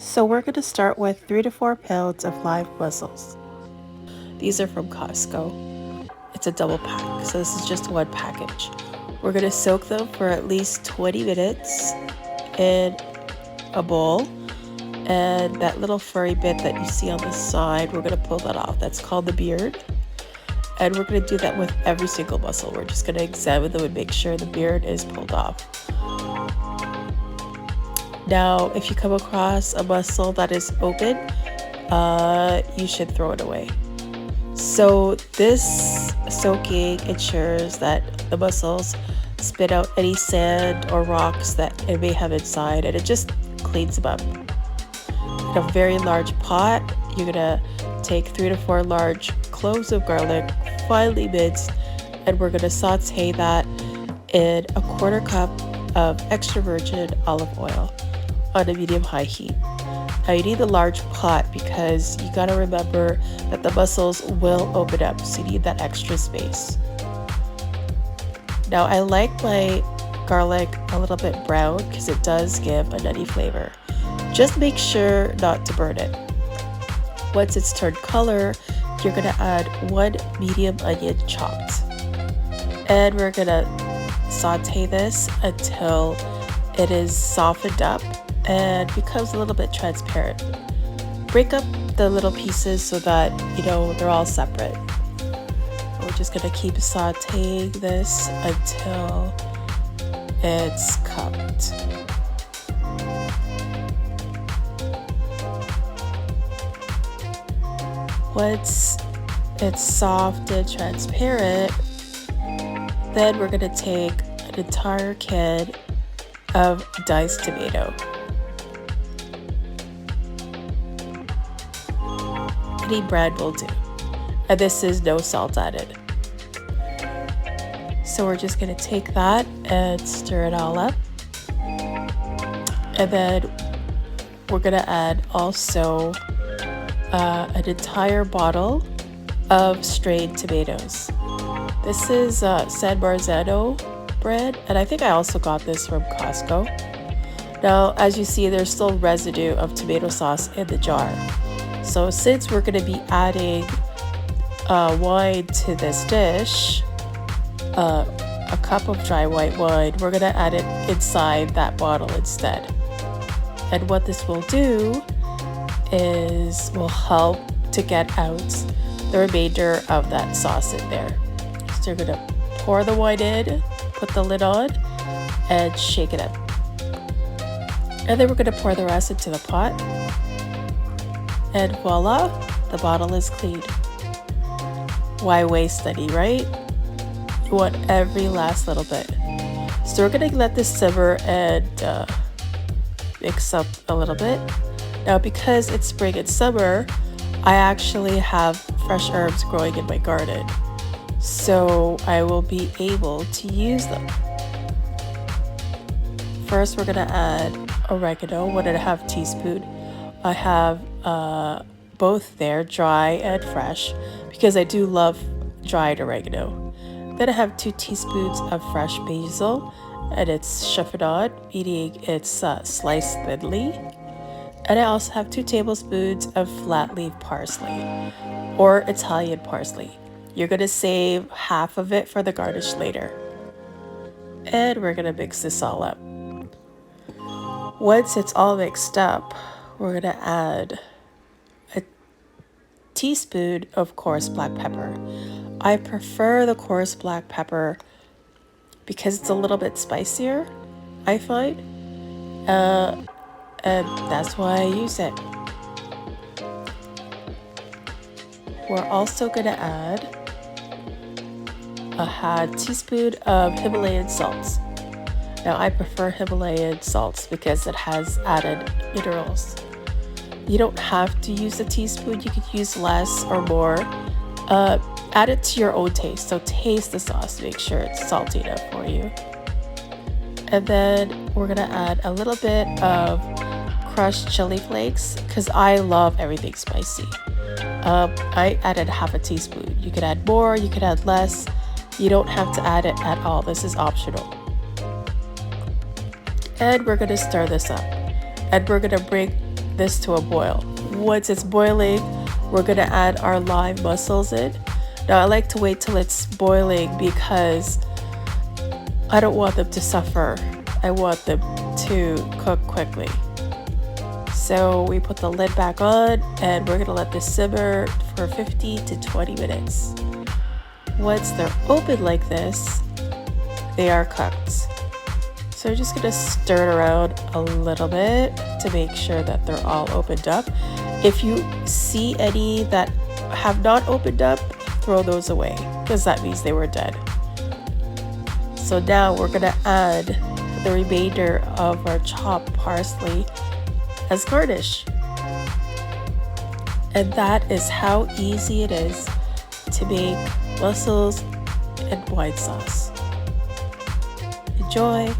So we're going to start with 3 to 4 pounds of live mussels. These are from Costco. It's a double pack, so this is just one package. We're going to soak them for at least 20 minutes in a bowl. And that little furry bit that you see on the side, we're going to pull that off. That's called the beard. And we're going to do that with every single mussel. We're just going to examine them and make sure the beard is pulled off. Now, if you come across a mussel that is open, you should throw it away. So this soaking ensures that the mussels spit out any sand or rocks that it may have inside, and it just cleans them up. In a very large pot, you're gonna take 3 to 4 large cloves of garlic, finely minced, and we're gonna saute that in a 1/4 cup of extra virgin olive oil on a medium-high heat. Now you need a large pot because you gotta remember that the mussels will open up, so you need that extra space. Now I like my garlic a little bit brown because it does give a nutty flavor. Just make sure not to burn it. Once it's turned color, you're gonna add 1 medium onion chopped. And we're gonna saute this until it is softened up and becomes a little bit transparent. Break up the little pieces so that, they're all separate. We're just gonna keep sauteing this until it's cooked. Once it's soft and transparent, then we're gonna take an entire can of diced tomato. Any brand will do. And this is no salt added. So we're just gonna take that and stir it all up. And then we're gonna add also an entire bottle of strained tomatoes. This is San Marzano brand, and I think I also got this from Costco. Now, as you see, there's still residue of tomato sauce in the jar. So since we're going to be adding wine to this dish, a cup of dry white wine, we're going to add it inside that bottle instead. And what this will do is will help to get out the remainder of that sauce in there. So you're going to pour the wine in, put the lid on, and shake it up. And then we're going to pour the rest into the pot. And voila, the bottle is clean. Why waste any, right? You want every last little bit. So we're going to let this simmer and mix up a little bit. Now, because it's spring and summer, I actually have fresh herbs growing in my garden. So I will be able to use them. First, we're going to add oregano, 1.5 teaspoons. I have both there, dry and fresh, because I do love dried oregano. Then I have 2 teaspoons of fresh basil, and it's chiffonade, meaning it's sliced thinly. And I also have 2 tablespoons of flat leaf parsley, or Italian parsley. You're going to save half of it for the garnish later. And we're going to mix this all up. Once it's all mixed up, we're going to add a teaspoon of coarse black pepper. I prefer the coarse black pepper because it's a little bit spicier, I find. And that's why I use it. We're also going to add a teaspoon of Himalayan salts. Now, I prefer Himalayan salts because it has added minerals. You don't have to use a teaspoon. You could use less or more. Add it to your own taste. So taste the sauce. Make sure it's salty enough for you. And then we're going to add a little bit of crushed chili flakes because I love everything spicy. I added 1/2 teaspoon. You could add more. You could add less. You don't have to add it at all. This is optional. And we're going to stir this up. And we're going to bring this to a boil. Once it's boiling, we're gonna add our live mussels in. Now I like to wait till it's boiling because I don't want them to suffer. I want them to cook quickly. So we put the lid back on and we're gonna let this simmer for 15 to 20 minutes. Once they're open like this, they are cooked. So we're just gonna stir it around a little bit to make sure that they're all opened up. If you see any that have not opened up, throw those away because that means they were dead. So now we're gonna add the remainder of our chopped parsley as garnish. And that is how easy it is to make mussels and wine sauce. Enjoy!